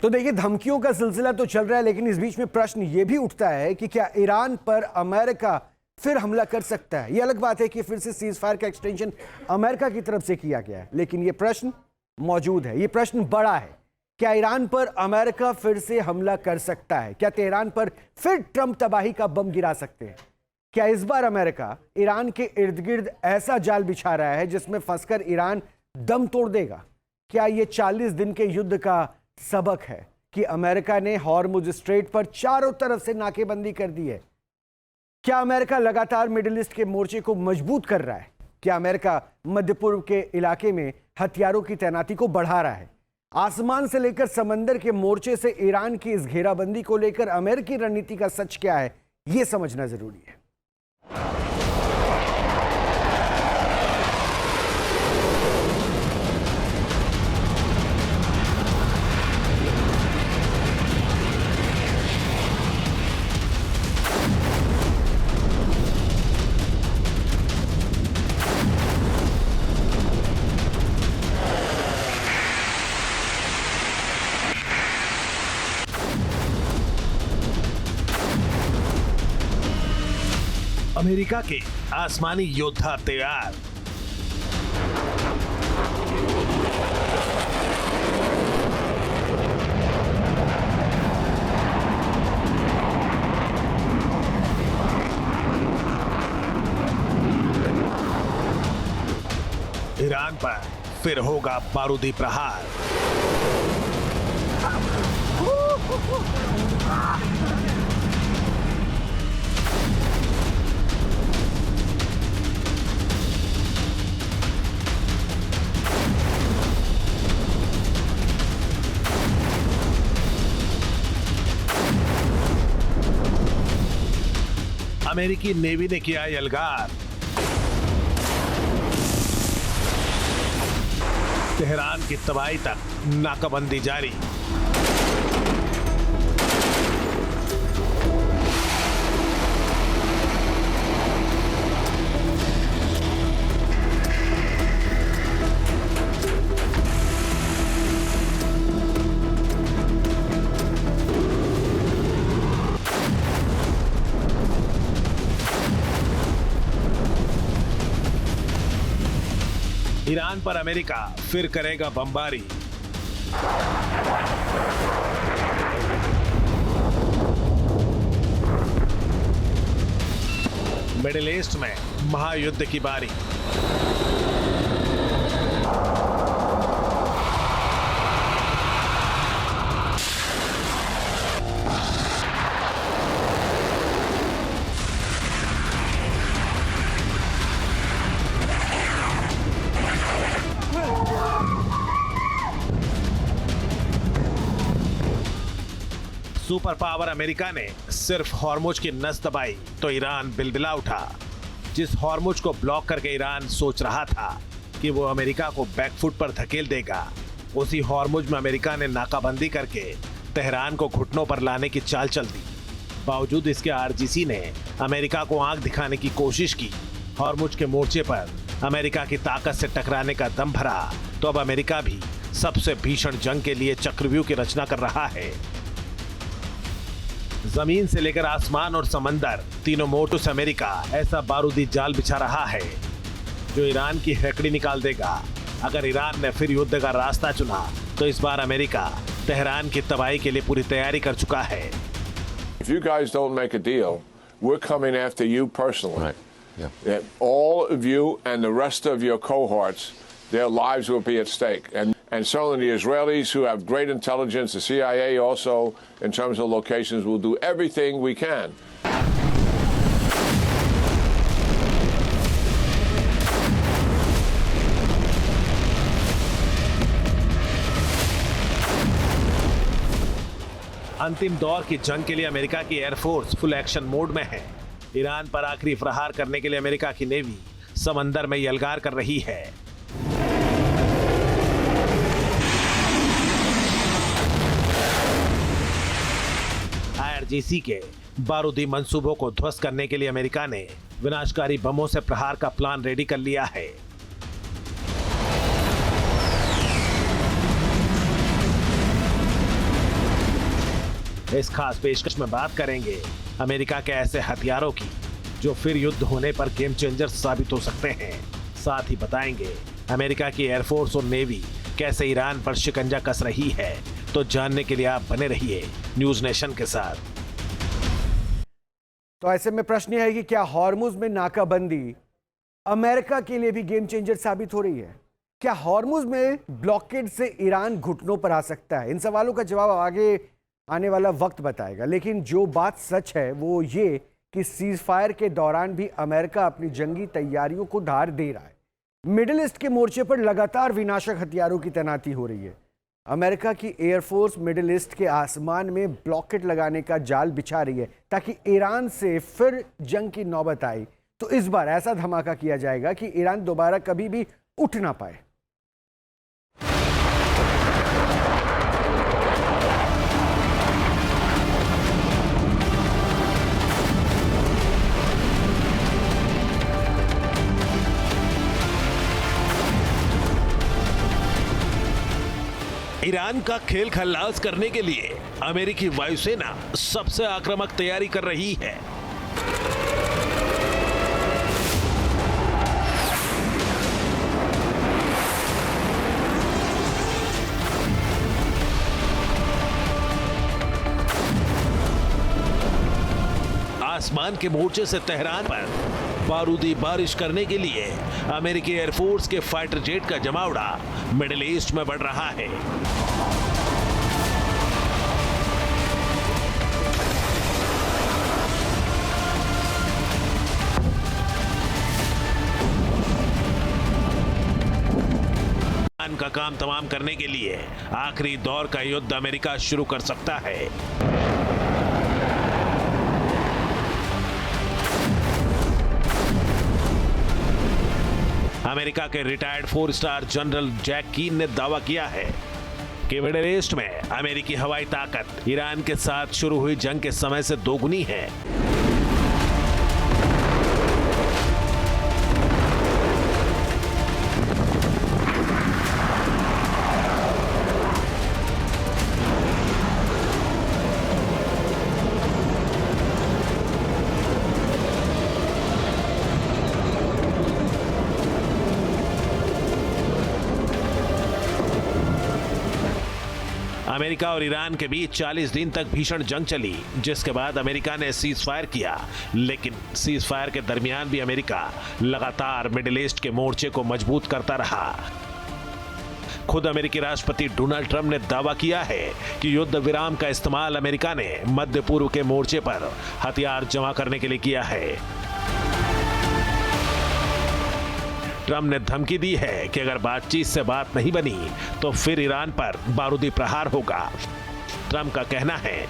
तो देखिए, धमकियों का सिलसिला तो चल रहा है, लेकिन इस बीच में प्रश्न यह भी उठता है कि क्या ईरान पर अमेरिका फिर हमला कर सकता है। यह अलग बात है कि फिर से सीज फायर का एक्सटेंशन अमेरिका की तरफ से किया गया है, लेकिन यह प्रश्न मौजूद है, यह प्रश्न बड़ा है। क्या ईरान पर अमेरिका फिर से हमला कर सकता है? क्या तेहरान पर फिर ट्रंप तबाही का बम गिरा सकते हैं? क्या इस बार अमेरिका ईरान के इर्द गिर्द ऐसा जाल बिछा रहा है जिसमें फंसकर ईरान दम तोड़ देगा? क्या यह 40 दिन के युद्ध का सबक है कि अमेरिका ने हॉर्मुज स्ट्रेट पर चारों तरफ से नाकेबंदी कर दी है? क्या अमेरिका लगातार मिडिल ईस्ट के मोर्चे को मजबूत कर रहा है? क्या अमेरिका मध्य पूर्व के इलाके में हथियारों की तैनाती को बढ़ा रहा है? आसमान से लेकर समंदर के मोर्चे से ईरान की इस घेराबंदी को लेकर अमेरिकी रणनीति का सच क्या है, यह समझना जरूरी है। अमेरिका के आसमानी योद्धा तैयार। ईरान पर फिर होगा बारूदी प्रहार। अमेरिकी नेवी ने किया यलगार। तेहरान की तबाही तक नाकाबंदी जारी। ईरान पर अमेरिका फिर करेगा बमबारी। मिडिल ईस्ट में महायुद्ध की बारी। सुपर पावर अमेरिका ने सिर्फ हॉर्मुज की नस दबाई तो ईरान बिलबिला उठा। जिस हॉर्मुज को ब्लॉक करके ईरान सोच रहा था कि वो अमेरिका को बैकफुट पर धकेल देगा, उसी हॉर्मुज में अमेरिका ने नाकाबंदी करके तेहरान को घुटनों पर लाने की चाल चल दी। बावजूद इसके आरजीसी ने अमेरिका को आंख दिखाने की कोशिश की। हॉर्मुज के मोर्चे पर अमेरिका की ताकत से टकराने का दम भरा तो अब अमेरिका भी सबसे भीषण जंग के लिए चक्रव्यूह की रचना कर रहा है। जमीन से लेकर आसमान और समंदर, तीनों मोर्चों से अमेरिका ऐसा बारूदी जाल बिछा रहा है जो ईरान की हैकड़ी निकाल देगा। अगर ईरान ने फिर युद्ध का रास्ता चुना तो इस बार अमेरिका तेहरान की तबाही के लिए पूरी तैयारी कर चुका है। If you guys don't make a deal, we're coming after you personally. Right. Yeah. All of you and the rest of your cohorts, their lives will be at stake. And certainly the Israelis, who have great intelligence, the CIA also, in terms of locations, will do everything we can. अंतिम दौर की जंग के लिए America की air force full action mode में है। Iran पर आखिरी प्रहार करने के लिए अमेरिका की नेवी समंदर में यलगार कर रही है। आईआरजीसी के बारूदी मंसूबों को ध्वस्त करने के लिए अमेरिका ने विनाशकारी बमों से प्रहार का प्लान रेडी कर लिया है। इस खास पेशकश में बात करेंगे अमेरिका के ऐसे हथियारों की जो फिर युद्ध होने पर गेम चेंजर साबित हो सकते हैं। साथ ही बताएंगे अमेरिका की एयरफोर्स और नेवी कैसे ईरान पर शिकंजा कस रही है। तो जानने के लिए आप बने रहिए न्यूज नेशन के साथ। तो ऐसे में प्रश्न यह है कि क्या हॉर्मुज में नाकाबंदी अमेरिका के लिए भी गेम चेंजर साबित हो रही है? क्या हॉर्मुज में ब्लॉकेड से ईरान घुटनों पर आ सकता है? इन सवालों का जवाब आगे आने वाला वक्त बताएगा। लेकिन जो बात सच है वो ये कि सीज फायर के दौरान भी अमेरिका अपनी जंगी तैयारियों को धार दे रहा है। मिडिल ईस्ट के मोर्चे पर लगातार विनाशक हथियारों की तैनाती हो रही है। अमेरिका की एयरफोर्स मिडिल ईस्ट के आसमान में ब्लॉकेट लगाने का जाल बिछा रही है ताकि ईरान से फिर जंग की नौबत आई तो इस बार ऐसा धमाका किया जाएगा कि ईरान दोबारा कभी भी उठ ना पाए। ईरान का खेल खल्लास करने के लिए अमेरिकी वायुसेना सबसे आक्रामक तैयारी कर रही है। आसमान के मोर्चे से तेहरान पर बारूदी बारिश करने के लिए अमेरिकी एयरफोर्स के फाइटर जेट का जमावड़ा मिडिल ईस्ट में बढ़ रहा है। ईरान का काम तमाम करने के लिए आखिरी दौर का युद्ध अमेरिका शुरू कर सकता है। अमेरिका के रिटायर्ड 4 स्टार जनरल जैक कीन ने दावा किया है कि मिडिल ईस्ट में अमेरिकी हवाई ताकत ईरान के साथ शुरू हुई जंग के समय से दोगुनी है। अमेरिका और ईरान के बीच 40 दिन तक भीषण जंग चली, जिसके बाद अमेरिका ने सीज फायर किया। लेकिन सीज फायर के दरमियान भी अमेरिका लगातार मिडिल ईस्ट के मोर्चे को मजबूत करता रहा। खुद अमेरिकी राष्ट्रपति डोनाल्ड ट्रंप ने दावा किया है कि युद्ध विराम का इस्तेमाल अमेरिका ने मध्य पूर्व के मोर्चे पर हथियार जमा करने के लिए किया है। ट्रंप ने धमकी दी है कि अगर बातचीत से बात नहीं बनी तो फिर ईरान पर बारूदी प्रहार होगा। ट्रंप का कहना है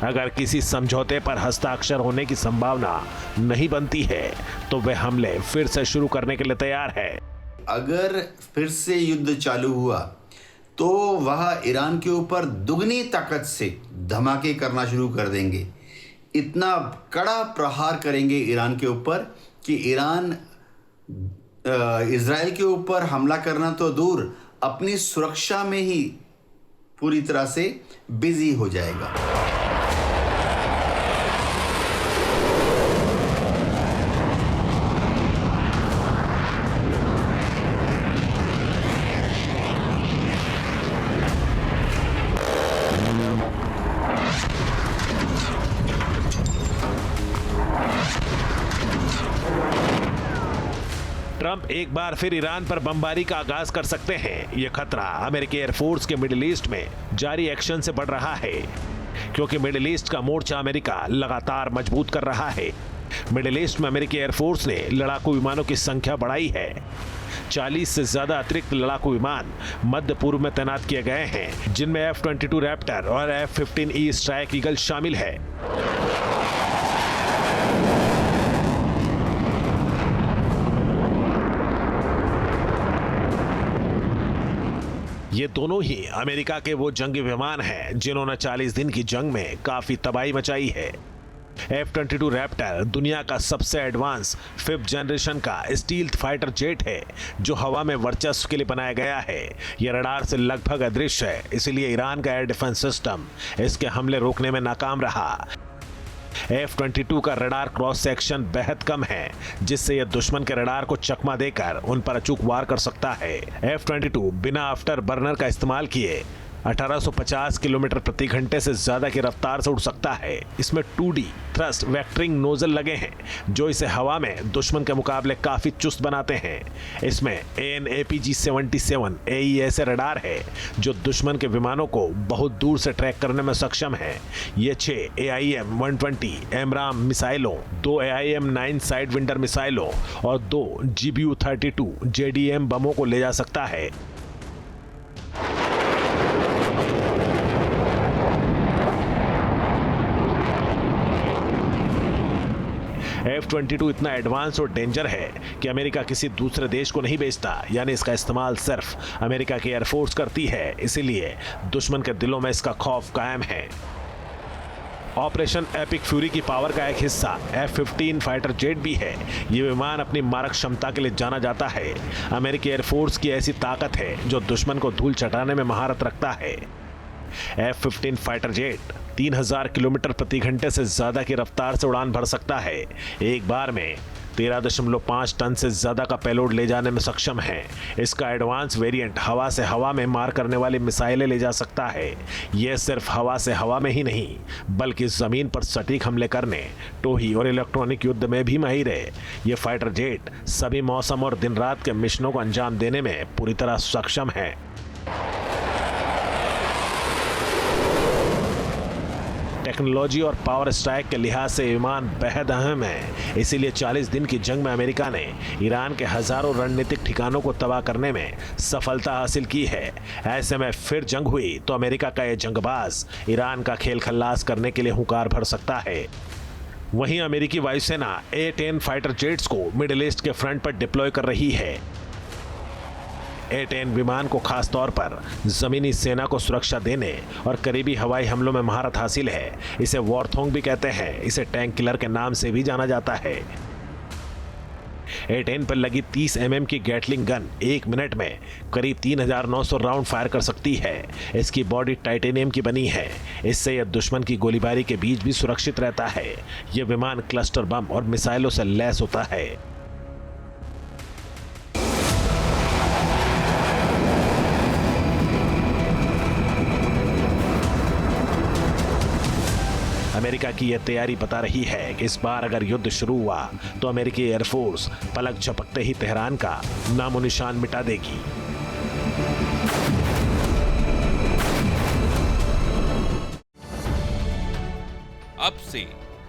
अगर किसी समझौते पर हस्ताक्षर होने की संभावना नहीं बनती है तो वे हमले फिर से शुरू करने के लिए तैयार है। अगर फिर से युद्ध चालू हुआ तो वह ईरान के ऊपर दुगनी ताकत से धमाके करना शुरू कर देंगे। इतना कड़ा प्रहार करेंगे ईरान के ऊपर कि ईरान इजराइल के ऊपर हमला करना तो दूर, अपनी सुरक्षा में ही पूरी तरह से बिजी हो जाएगा। ट्रंप एक बार फिर ईरान पर बमबारी का आगाज कर सकते हैं। यह खतरा अमेरिकी एयरफोर्स के मिडिल ईस्ट में जारी एक्शन से बढ़ रहा है, क्योंकि मिडिल ईस्ट का मोर्चा अमेरिका लगातार मजबूत कर रहा है। मिडिल ईस्ट में अमेरिकी एयरफोर्स ने लड़ाकू विमानों की संख्या बढ़ाई है। 40 से ज्यादा अतिरिक्त लड़ाकू विमान मध्य पूर्व में तैनात किए गए हैं, जिनमें F-22 रैप्टर और F-15E स्ट्राइक ईगल शामिल है। ये दोनों ही अमेरिका के वो जंगी विमान हैं जिन्होंने 40 दिन की जंग में काफी तबाही मचाई है। F-22 रैप्टर दुनिया का सबसे एडवांस 5th जनरेशन का स्टील्थ फाइटर जेट है जो हवा में वर्चस्व के लिए बनाया गया है। यह रडार से लगभग अदृश्य है, इसलिए ईरान का एयर डिफेंस सिस्टम इसके हमले रोकने में नाकाम रहा। F-22 का रडार क्रॉस सेक्शन बेहद कम है, जिससे यह दुश्मन के रडार को चकमा देकर उन पर अचूक वार कर सकता है। F-22 बिना आफ्टर बर्नर का इस्तेमाल किए 1850 किलोमीटर प्रति घंटे से ज्यादा की रफ्तार से उड़ सकता है। इसमें 2D थ्रस्ट वेक्टरिंग नोजल लगे हैं जो इसे हवा में दुश्मन के मुकाबले काफी चुस्त बनाते हैं। इसमें AN/APG-77 AESA रडार है जो दुश्मन के विमानों को बहुत दूर से ट्रैक करने में सक्षम है। ये 6 AIM-120 एमराम मिसाइलों, 2 AIM-9 साइड विंडर मिसाइलों और 2 GBU-32 JDM बमों को ले जा सकता है। F-22 इतना एडवांस और डेंजर है कि अमेरिका किसी दूसरे देश को नहीं बेचता, यानी इसका इस्तेमाल सिर्फ अमेरिका की एयरफोर्स करती है, इसीलिए दुश्मन के दिलों में इसका खौफ कायम है। ऑपरेशन एपिक फ्यूरी की पावर का एक हिस्सा F-15 फाइटर जेट भी है। ये विमान अपनी मारक क्षमता के लिए जाना जाता है। अमेरिकी एयरफोर्स की ऐसी ताकत है जो दुश्मन को धूल चटाने में महारत रखता है। F-15 फाइटर जेट 3000 किलोमीटर प्रति घंटे से ज्यादा की रफ्तार से उड़ान भर सकता है। एक बार में 13.5 टन से ज्यादा का पेलोड ले जाने में सक्षम है। इसका एडवांस वेरिएंट हवा से हवा में मार करने वाली मिसाइलें ले जा सकता है। यह सिर्फ हवा से हवा में ही नहीं बल्कि जमीन पर सटीक हमले करने, टोही और इलेक्ट्रॉनिक युद्ध में भी माहिर है। यह फाइटर जेट सभी मौसम और दिन रात के मिशनों को अंजाम देने में पूरी तरह सक्षम है। टेक्नोलॉजी और पावर स्ट्राइक के लिहाज से विमान बेहद अहम है। इसीलिए 40 दिन की जंग में अमेरिका ने ईरान के हजारों रणनीतिक ठिकानों को तबाह करने में सफलता हासिल की है। ऐसे में फिर जंग हुई तो अमेरिका का यह जंगबाज ईरान का खेल खल्लास करने के लिए हुंकार भर सकता है। वहीं अमेरिकी वायुसेना A-10 फाइटर जेट्स को मिडिल ईस्ट के फ्रंट पर डिप्लॉय कर रही है। A-10 विमान को खास तौर पर जमीनी सेना को सुरक्षा देने और करीबी हवाई हमलों में महारत हासिल है। इसे वॉरथोंग भी कहते हैं। इसे टैंक किलर के नाम से भी जाना जाता है। A-10 पर लगी 30 mm की गैटलिंग गन 1 मिनट में करीब 3900 राउंड फायर कर सकती है। इसकी बॉडी टाइटेनियम की बनी है। इससे यह दुश्मन की गोलीबारी के बीच भी सुरक्षित रहता है। यह विमान क्लस्टर बम और मिसाइलों से लैस होता है। अमेरिका की यह तैयारी बता रही है कि इस बार अगर युद्ध शुरू हुआ तो अमेरिकी एयरफोर्स पलक झपकते ही तेहरान का नामो निशान मिटा देगी। अब से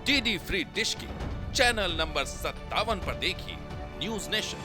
डीडी फ्री डिश की चैनल नंबर 57 पर देखिए न्यूज नेशन।